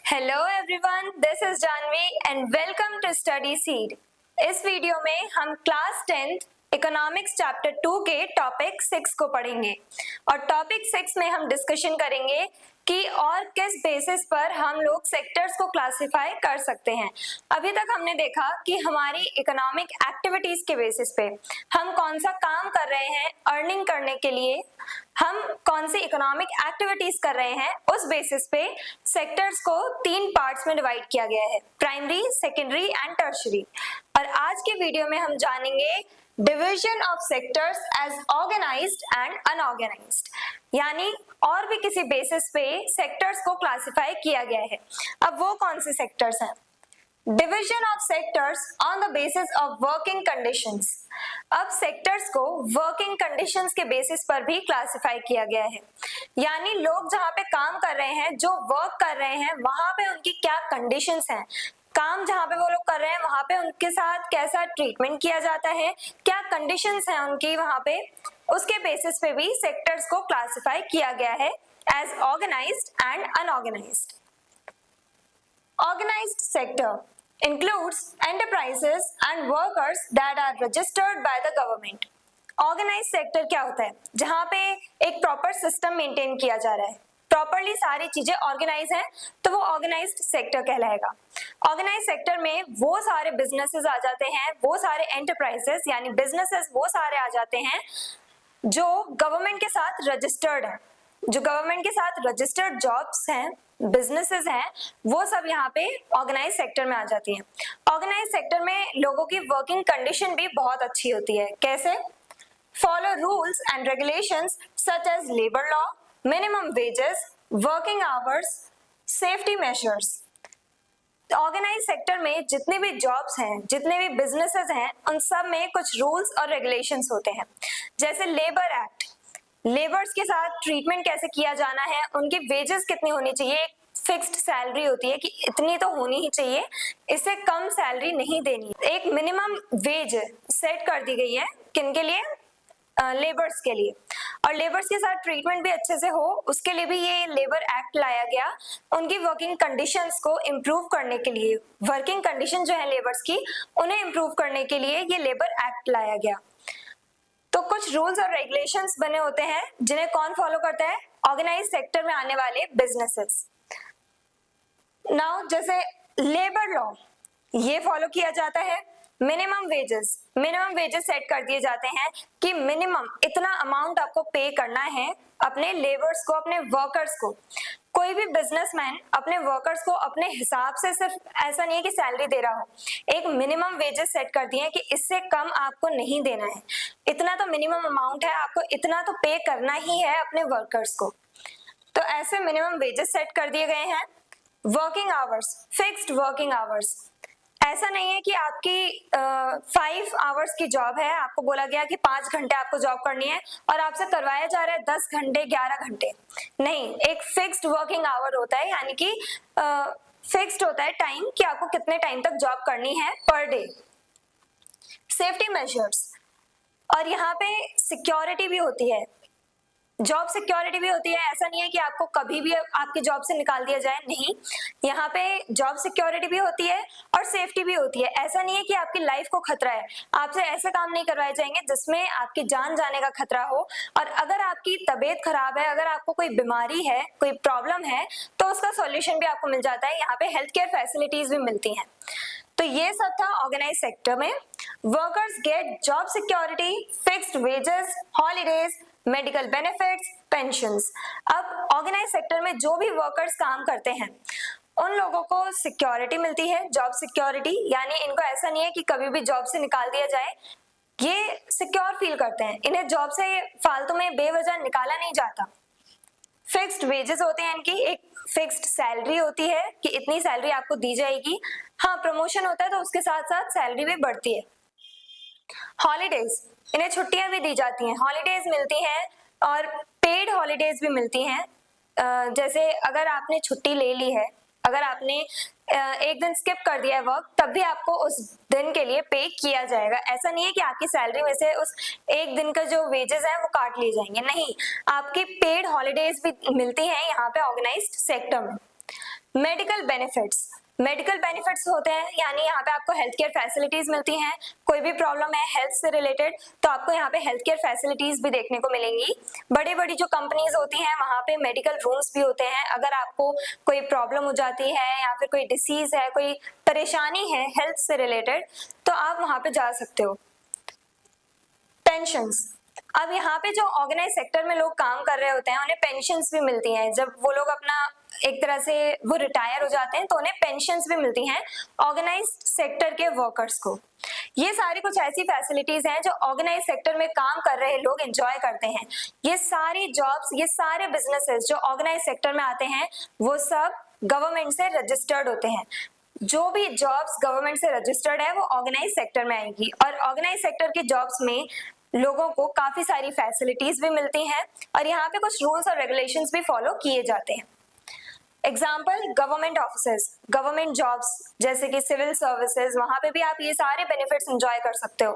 Hello everyone, this is Jahnavi and welcome to study seed. इस video में हम class 10th economics chapter 2 के topic 6 को पढ़ेंगे और टॉपिक 6 में हम डिस्कशन करेंगे कि और किस बेसिस पर हम लोग सेक्टर्स को क्लासिफाई कर सकते हैं। अभी तक हमने देखा कि हमारी इकोनॉमिक एक्टिविटीज के बेसिस पे हम कौन सा काम कर रहे हैं अर्निंग करने के लिए, हम कौन सी इकोनॉमिक एक्टिविटीज कर रहे हैं, उस बेसिस पे सेक्टर्स को 3 पार्ट्स में डिवाइड किया गया है, प्राइमरी, सेकेंडरी एंड टर्शरी। और आज के वीडियो में हम जानेंगे division of sectors as organised and unorganised, यानी और भी किसी बेसिस पे सेक्टर्स को क्लासिफाई किया गया है। अब वो कौन से सेक्टर्स हैं? Division of sectors on the basis of working conditions. अब सेक्टर्स को वर्किंग कंडीशंस के बेसिस पर भी क्लासिफाई किया गया है, यानी लोग जहां पे काम कर रहे हैं, जो वर्क कर रहे हैं, वहां पे उनकी क्या कंडीशंस हैं, काम जहां पे वो लोग कर रहे हैं वहां पे उनके साथ कैसा ट्रीटमेंट किया जाता है, क्या कंडीशंस हैं उनकी वहां पे, उसके बेसिस पे भी सेक्टर्स को क्लासिफाई किया गया है as organised and unorganised. Organised sector includes enterprises and workers that are registered by the government. Organized sector क्या होता है? जहां पे एक प्रॉपर सिस्टम मेंटेन किया जा रहा है, प्रॉपरली सारी चीजें ऑर्गेनाइज हैं, तो वो ऑर्गेनाइज्ड सेक्टर कहलाएगा। ऑर्गेनाइज सेक्टर में वो सारे बिजनेसेस आ जाते हैं, वो सारे एंटरप्राइजेस यानी बिजनेसेस वो सारे आ जाते हैं जो गवर्नमेंट के साथ रजिस्टर्ड है, जो गवर्नमेंट के साथ रजिस्टर्ड जॉब्स हैं, बिजनेसेस हैं, वो सब यहाँ पे ऑर्गेनाइज सेक्टर में आ जाती हैं। ऑर्गेनाइज सेक्टर में लोगों की वर्किंग कंडीशन भी बहुत अच्छी होती है। कैसे? Follow rules and regulations such as labour law, minimum wages, working hours, safety measures. Organise sector में जितने भी जॉब्स हैं, जितने भी बिजनेसेस हैं, उन सब में कुछ रूल्स और रेगुलेशंस होते हैं। जैसे लेबर एक्ट, लेबर्स के साथ ट्रीटमेंट कैसे किया जाना है, उनकी वेजेस कितनी होनी चाहिए, एक फिक्स्ड सैलरी होती है कि इतनी तो होनी ही चाहिए, इससे कम सैलरी नहीं देनी। एक मिनिमम वेज सेट कर दी गई है, किनके लिए? लेबर्स के लिए। और लेबर्स के साथ ट्रीटमेंट भी अच्छे से हो, उसके लिए भी ये लेबर एक्ट लाया गया, उनकी वर्किंग कंडीशंस को इम्प्रूव करने के लिए, वर्किंग कंडीशन जो है लेबर्स की, उन्हें इम्प्रूव करने के लिए ये लेबर एक्ट लाया गया। तो कुछ रूल्स और रेगुलेशंस बने होते हैं जिन्हें कौन फॉलो करता है? ऑर्गेनाइज सेक्टर में आने वाले बिजनेसेस। नाउ जैसे लेबर लॉ, ये फॉलो किया जाता है। मिनिमम वेजेस सेट कर दिए जाते हैं कि मिनिमम इतना अमाउंट आपको पे करना है अपने लेबर्स को, अपने वर्कर्स को। कोई भी बिजनेसमैन अपने वर्कर्स को अपने हिसाब से, सिर्फ ऐसा नहीं है कि सैलरी दे रहा हो, एक मिनिमम वेजेस सेट कर दिए हैं कि इससे कम आपको नहीं देना है, इतना तो मिनिमम अमाउंट है, आपको इतना तो पे करना ही है अपने वर्कर्स को। तो ऐसे मिनिमम वेजेस सेट कर दिए गए हैं। Working hours, fixed working hours, ऐसा नहीं है कि आपकी 5 आवर्स की जॉब है, आपको बोला गया कि 5 घंटे आपको जॉब करनी है और आपसे करवाया जा रहा है 10 घंटे, 11 घंटे। नहीं, एक फिक्स्ड वर्किंग आवर होता है, यानी कि फिक्स्ड होता है टाइम कि आपको कितने टाइम तक जॉब करनी है पर डे। सेफ्टी मेजर्स, और यहाँ पे सिक्योरिटी भी होती है, जॉब सिक्योरिटी भी होती है। ऐसा नहीं है कि आपको कभी भी आपकी जॉब से निकाल दिया जाए, नहीं, यहाँ पे जॉब सिक्योरिटी भी होती है और सेफ्टी भी होती है। ऐसा नहीं है कि आपकी लाइफ को खतरा है, आपसे ऐसे काम नहीं करवाए जाएंगे जिसमें आपकी जान जाने का खतरा हो। और अगर आपकी तबीयत खराब है, अगर आपको कोई बीमारी है, कोई प्रॉब्लम है, तो उसका सॉल्यूशन भी आपको मिल जाता है। यहाँ पे हेल्थ केयर फैसिलिटीज भी मिलती हैं। तो ये सब था ऑर्गेनाइज सेक्टर में। Workers get job security, fixed wages, holidays, medical benefits, pensions. अब ऑर्गेनाइज सेक्टर में जो भी वर्कर्स काम करते हैं उन लोगों को सिक्योरिटी मिलती है, जॉब सिक्योरिटी, यानी इनको ऐसा नहीं है कि कभी भी जॉब से निकाल दिया जाए, ये सिक्योर फील करते हैं, इन्हें जॉब से फालतू में बेवजह निकाला नहीं जाता। फिक्स्ड वेजेस होते हैं इनकी, एक फिक्स्ड सैलरी होती है कि इतनी सैलरी आपको दी जाएगी। हाँ, प्रमोशन होता है तो उसके साथ साथ सैलरी भी बढ़ती है। हॉलीडेज, इन्हें छुट्टियां भी दी जाती हैं, हॉलीडेज मिलती हैं और पेड हॉलीडेज भी मिलती हैं। जैसे अगर आपने छुट्टी ले ली है, अगर आपने एक दिन स्किप कर दिया है वर्क, तब भी आपको उस दिन के लिए पे किया जाएगा। ऐसा नहीं है कि आपकी सैलरी में से उस एक दिन का जो वेजेस है वो काट लिए जाएंगे, नहीं, आपकी पेड हॉलीडेज भी मिलती हैं यहाँ पे ऑर्गेनाइज्ड सेक्टर में। मेडिकल बेनिफिट्स, मेडिकल बेनिफिट्स होते हैं यानी यहाँ पे आपको हेल्थ केयर फैसिलिटीज मिलती हैं। कोई भी प्रॉब्लम है हेल्थ से रिलेटेड तो आपको यहाँ पे हेल्थ केयर फैसिलिटीज भी देखने को मिलेंगी। बड़ी बड़ी जो कंपनीज होती हैं वहाँ पे मेडिकल रूम्स भी होते हैं। अगर आपको कोई प्रॉब्लम हो जाती है या फिर कोई डिसीज है, कोई परेशानी है हेल्थ से रिलेटेड, तो आप वहाँ पे जा सकते हो। पेंशंस, अब यहाँ पे जो ऑर्गेनाइज सेक्टर में लोग काम कर रहे होते हैं उन्हें पेंशंस भी मिलती हैं। जब वो लोग अपना एक तरह से वो रिटायर हो जाते हैं तो उन्हें पेंशंस भी मिलती हैं ऑर्गेनाइज सेक्टर के वर्कर्स को। ये सारी कुछ ऐसी फैसिलिटीज हैं जो ऑर्गेनाइज सेक्टर में काम कर रहे लोग एंजॉय करते हैं। ये सारी जॉब्स, ये सारे बिजनेसेस जो ऑर्गेनाइज सेक्टर में आते हैं वो सब गवर्नमेंट से रजिस्टर्ड होते हैं। जो भी जॉब्स गवर्नमेंट से रजिस्टर्ड है वो ऑर्गेनाइज सेक्टर में आएंगी और ऑर्गेनाइज सेक्टर की जॉब्स में लोगों को काफी सारी फैसिलिटीज भी मिलती हैं और यहाँ पे कुछ रूल्स और रेगुलेशंस भी फॉलो किए जाते हैं। Example, government offices, government jobs जैसे कि सिविल सर्विसेज, वहां पे भी आप ये सारे बेनिफिट्स एंजॉय कर सकते हो।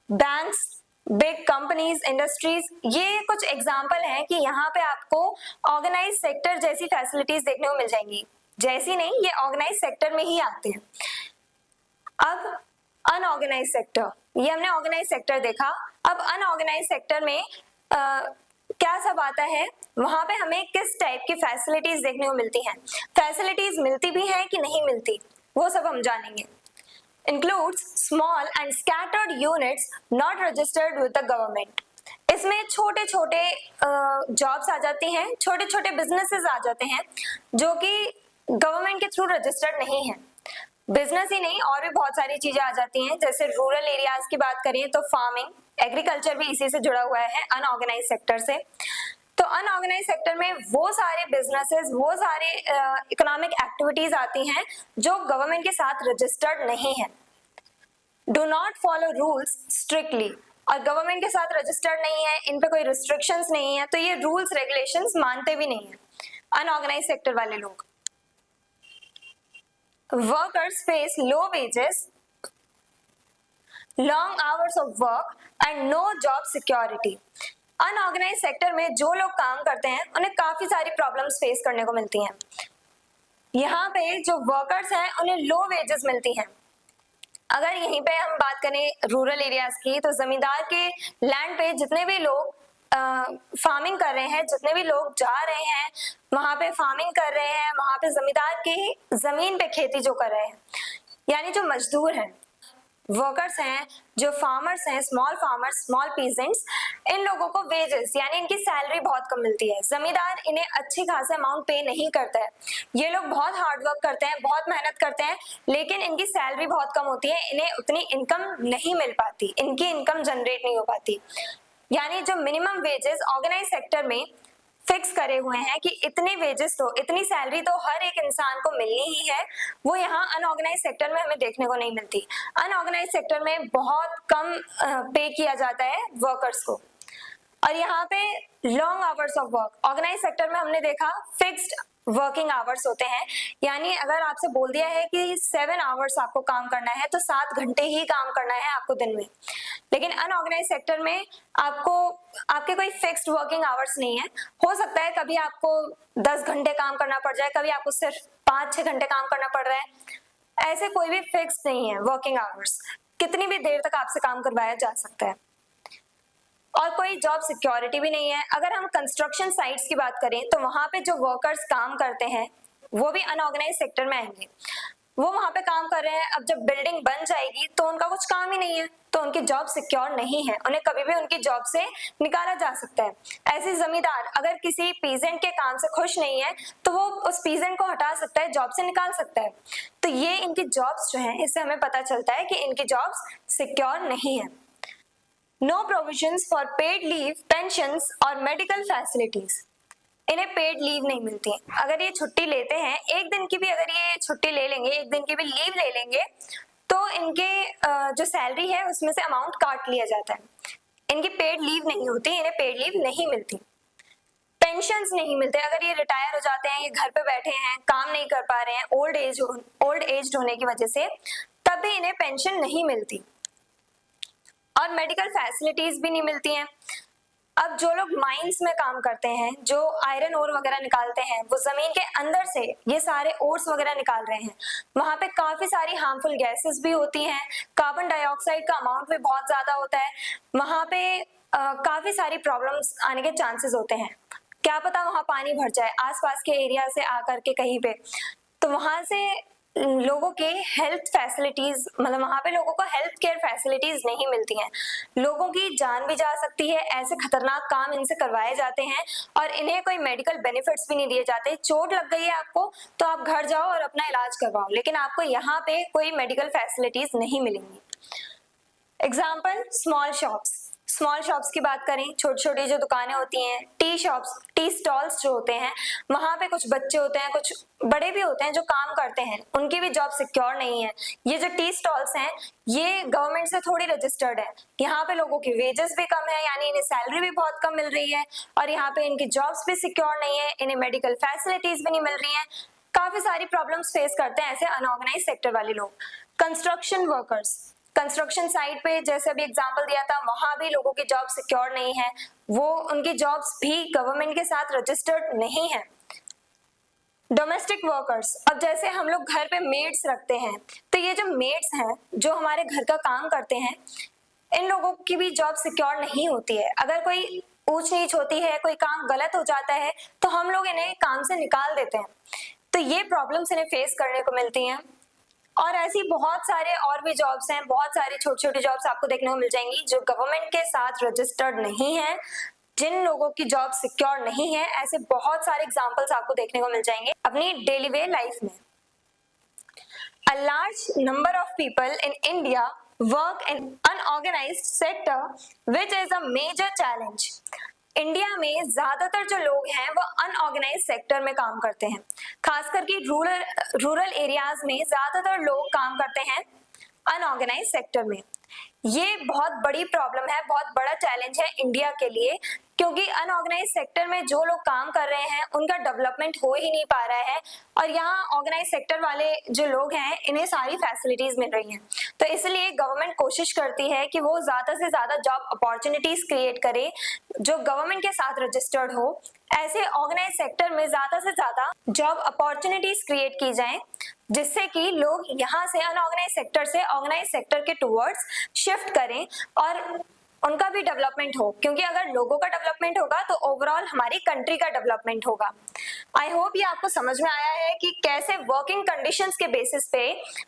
बैंक्स, बिग कंपनीज, इंडस्ट्रीज, ये कुछ एग्जाम्पल हैं कि यहाँ पे आपको ऑर्गेनाइज सेक्टर जैसी फैसिलिटीज देखने को मिल जाएंगी। जैसी नहीं, ये ऑर्गेनाइज सेक्टर में ही आते हैं। अब अनऑर्गेनाइज सेक्टर, ये हमने ऑर्गेनाइज सेक्टर देखा। अब अनऑर्गेनाइज सेक्टर में क्या सब आता है, वहां पे हमें किस टाइप की फैसिलिटीज देखने को मिलती हैं, फैसिलिटीज मिलती भी हैं कि नहीं मिलती, वो सब हम जानेंगे। Includes small and scattered units not registered with the government. इसमें छोटे छोटे जॉब्स आ जाती हैं, छोटे छोटे बिजनेसेस आ जाते हैं जो कि गवर्नमेंट के थ्रू रजिस्टर्ड नहीं है। बिजनेस ही नहीं और भी बहुत सारी चीजें आ जाती हैं। जैसे रूरल एरियाज की बात करें तो फार्मिंग, एग्रीकल्चर भी इसी से जुड़ा हुआ है अनऑर्गेनाइज सेक्टर से। तो अनऑर्गेनाइज सेक्टर में वो सारे बिजनेसेस, वो सारे इकोनॉमिक एक्टिविटीज आती हैं जो गवर्नमेंट के साथ रजिस्टर्ड नहीं है। Do not follow rules strictly, और गवर्नमेंट के साथ रजिस्टर्ड नहीं है, इन पे कोई रिस्ट्रिक्शंस नहीं है, तो ये रूल्स रेगुलेशंस मानते भी नहीं है अनऑर्गेनाइज सेक्टर वाले लोग। Workers face low wages, long hours of work and no job security. Unorganise sector में जो लोग काम करते हैं उन्हें काफी सारी प्रॉब्लम्स फेस करने को मिलती हैं। यहाँ पे जो वर्कर्स हैं उन्हें लो वेजेस मिलती हैं। अगर यहीं पे हम बात करें रूरल एरियाज की, तो जमींदार के लैंड पे जितने भी लोग फार्मिंग कर रहे हैं, जितने भी लोग जा रहे हैं वहां पे फार्मिंग कर रहे हैं, वहां पे जमींदार की जमीन पे खेती जो कर रहे हैं, यानी जो मजदूर हैं, वर्कर्स हैं, जो फार्मर्स हैं, स्मॉल फार्मर्स, स्मॉल पीजेंट्स, इन लोगों को वेजेस यानी इनकी सैलरी बहुत कम मिलती है। जमींदार इन्हें अच्छी खासा अमाउंट पे नहीं करता है। ये लोग बहुत हार्ड वर्क करते हैं, बहुत मेहनत करते हैं, लेकिन इनकी सैलरी बहुत कम होती है, इन्हें उतनी इनकम नहीं मिल पाती, इनकी इनकम जनरेट नहीं हो पाती। यानी जो मिनिमम वेजेस ऑर्गेनाइज सेक्टर में फिक्स करे हुए हैं कि इतने वेजेस तो, इतनी सैलरी तो हर एक इंसान को मिलनी ही है, वो यहाँ अनऑर्गेनाइज सेक्टर में हमें देखने को नहीं मिलती। अनऑर्गेनाइज सेक्टर में बहुत कम पे किया जाता है वर्कर्स को। और यहाँ पे long hours of work, organise sector में हमने देखा फिक्स्ड वर्किंग आवर्स होते हैं, यानी अगर आपसे बोल दिया है कि 7 आवर्स आपको काम करना है तो 7 घंटे ही काम करना है आपको दिन में। लेकिन अनऑर्गेनाइज सेक्टर में आपको, आपके कोई फिक्स्ड वर्किंग आवर्स नहीं है। हो सकता है कभी आपको 10 घंटे काम करना पड़ जाए, कभी आपको सिर्फ 5-6 घंटे काम करना पड़ रहा है, ऐसे कोई भी फिक्स्ड नहीं है वर्किंग आवर्स, कितनी भी देर तक आपसे काम करवाया जा सकता है। और कोई जॉब सिक्योरिटी भी नहीं है। अगर हम कंस्ट्रक्शन साइट्स की बात करें तो वहां पे जो वर्कर्स काम करते हैं वो भी अनऑर्गेनाइज सेक्टर में आएंगे, वो वहां पे काम कर रहे हैं। अब जब बिल्डिंग बन जाएगी तो उनका कुछ काम ही नहीं है, तो उनकी जॉब सिक्योर नहीं है, उन्हें कभी भी उनकी जॉब से निकाला जा सकता है। ऐसे जमींदार अगर किसी पीजेंट के काम से खुश नहीं है तो वो उस पीजेंट को हटा सकता है, जॉब से निकाल सकता है। तो ये इनकी जॉब्स जो हैं, इससे हमें पता चलता है कि इनकी जॉब्स सिक्योर नहीं है। No provisions for paid leave, pensions और medical facilities. इन्हें पेड लीव नहीं मिलती। अगर ये छुट्टी लेते हैं, एक दिन की भी अगर ये छुट्टी ले लेंगे, एक दिन की भी लीव ले लेंगे, तो इनके जो सैलरी है उसमें से अमाउंट काट लिया जाता है। इनकी पेड लीव नहीं होती, इन्हें पेड लीव नहीं मिलती। पेंशंस नहीं मिलते। अगर ये रिटायर हो जाते हैं, ये घर पे बैठे हैं, काम नहीं कर पा रहे हैं, ओल्ड एज होने की वजह से, तब भी इन्हें पेंशन नहीं मिलती। और मेडिकल फैसिलिटीज भी नहीं मिलती हैं। अब जो लोग माइंस में काम करते हैं, जो आयरन ओर वगैरह निकालते हैं, वो जमीन के अंदर से ये सारे ओर्स वगैरह निकाल रहे हैं, वहां पे काफी सारी हार्मफुल गैसेस भी होती हैं, कार्बन डाइऑक्साइड का अमाउंट भी बहुत ज्यादा होता है, वहां पे काफी सारी प्रॉब्लम्स आने के चांसेस होते हैं। क्या पता वहां पानी भर जाए आसपास के एरिया से आकर के कहीं पे, तो वहां से लोगों के हेल्थ फैसिलिटीज, मतलब वहां पे लोगों को हेल्थ केयर फैसिलिटीज नहीं मिलती हैं, लोगों की जान भी जा सकती है, ऐसे खतरनाक काम इनसे करवाए जाते हैं और इन्हें कोई मेडिकल बेनिफिट्स भी नहीं दिए जाते। चोट लग गई है आपको तो आप घर जाओ और अपना इलाज करवाओ, लेकिन आपको यहाँ पे कोई मेडिकल फैसिलिटीज नहीं मिलेंगी। एग्जाम्पल, स्मॉल शॉप्स की बात करें, छोटी छोटी जो दुकानें होती हैं, टी स्टॉल्स जो होते हैं, वहां पे कुछ बच्चे होते हैं, कुछ बड़े भी होते हैं जो काम करते हैं, उनकी भी जॉब सिक्योर नहीं है। ये जो टी स्टॉल्स हैं, ये गवर्नमेंट से थोड़ी रजिस्टर्ड है, यहाँ पे लोगों की वेजेस भी कम है, यानी इन्हें सैलरी भी बहुत कम मिल रही है, और यहाँ पे इनकी जॉब्स भी सिक्योर नहीं है, इन्हें मेडिकल फैसिलिटीज भी नहीं मिल रही है, काफी सारी प्रॉब्लम्स फेस करते हैं ऐसे अनऑर्गेनाइज सेक्टर वाले लोग। कंस्ट्रक्शन साइट पे जैसे अभी एग्जांपल दिया था, वहां भी लोगों की जॉब सिक्योर नहीं है, वो उनकी जॉब्स भी गवर्नमेंट के साथ रजिस्टर्ड नहीं है। डोमेस्टिक वर्कर्स, अब जैसे हम लोग घर पे मेड्स रखते हैं, तो ये जो मेड्स हैं जो हमारे घर का काम करते हैं, इन लोगों की भी जॉब सिक्योर नहीं होती है। अगर कोई ऊंच नीच होती है, कोई काम गलत हो जाता है, तो हम लोग इन्हें काम से निकाल देते हैं, तो ये प्रॉब्लम्स इन्हें फेस करने को मिलती हैं। और ऐसी बहुत सारे और भी जॉब्स हैं, बहुत सारी छोटी छोटी जॉब्स आपको देखने को मिल जाएंगी जो गवर्नमेंट के साथ रजिस्टर्ड नहीं है, जिन लोगों की जॉब सिक्योर नहीं है। ऐसे बहुत सारे एग्जांपल्स आपको देखने को मिल जाएंगे अपनी डेली वे लाइफ में। A large number of people in India work in unorganized sector, which is a major challenge. India में ज्यादातर जो लोग हैं वो अनऑर्गेनाइज सेक्टर में काम करते हैं, खास करके रूरल एरियाज में ज्यादातर लोग काम करते हैं अनऑर्गेनाइज सेक्टर में। ये बहुत बड़ी प्रॉब्लम है, बहुत बड़ा चैलेंज है इंडिया के लिए, क्योंकि अनऑर्गेनाइज सेक्टर में जो लोग काम कर रहे हैं उनका डेवलपमेंट हो ही नहीं पा रहा है, और यहाँ ऑर्गेनाइज सेक्टर वाले जो लोग हैं इन्हें सारी फैसिलिटीज मिल रही हैं। तो इसलिए गवर्नमेंट कोशिश करती है कि वो ज्यादा से ज्यादा जॉब अपॉर्चुनिटीज क्रिएट करे जो गवर्नमेंट के साथ रजिस्टर्ड हो, ऐसे ऑर्गेनाइज सेक्टर में ज्यादा से ज्यादा जॉब अपॉर्चुनिटीज क्रिएट की जाएं, जिससे कि लोग यहाँ से अनऑर्गेनाइज सेक्टर से ऑर्गेनाइज सेक्टर के टुवर्ड्स शिफ्ट करें और उनका भी डेवलपमेंट हो, क्योंकि अगर लोगों का डेवलपमेंट होगा तो ओवरऑल हमारी कंट्री का डेवलपमेंट होगा। आई होप ये आपको समझ में आया है कि कैसे वर्किंग कंडीशंस के बेसिस पे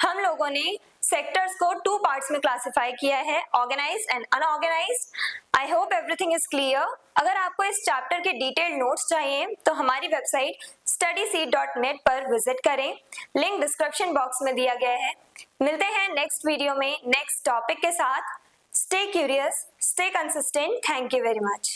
हम लोगों ने सेक्टर्स को 2 पार्ट्स में क्लासिफाई किया है, organised and unorganised. I hope everything is clear. अगर आपको इस चैप्टर के डिटेल्ड नोट्स चाहिए तो हमारी वेबसाइट studyseed.net पर विजिट करें, लिंक डिस्क्रिप्शन बॉक्स में दिया गया है। मिलते हैं नेक्स्ट वीडियो में नेक्स्ट टॉपिक के साथ। Stay curious, stay consistent. Thank you very much.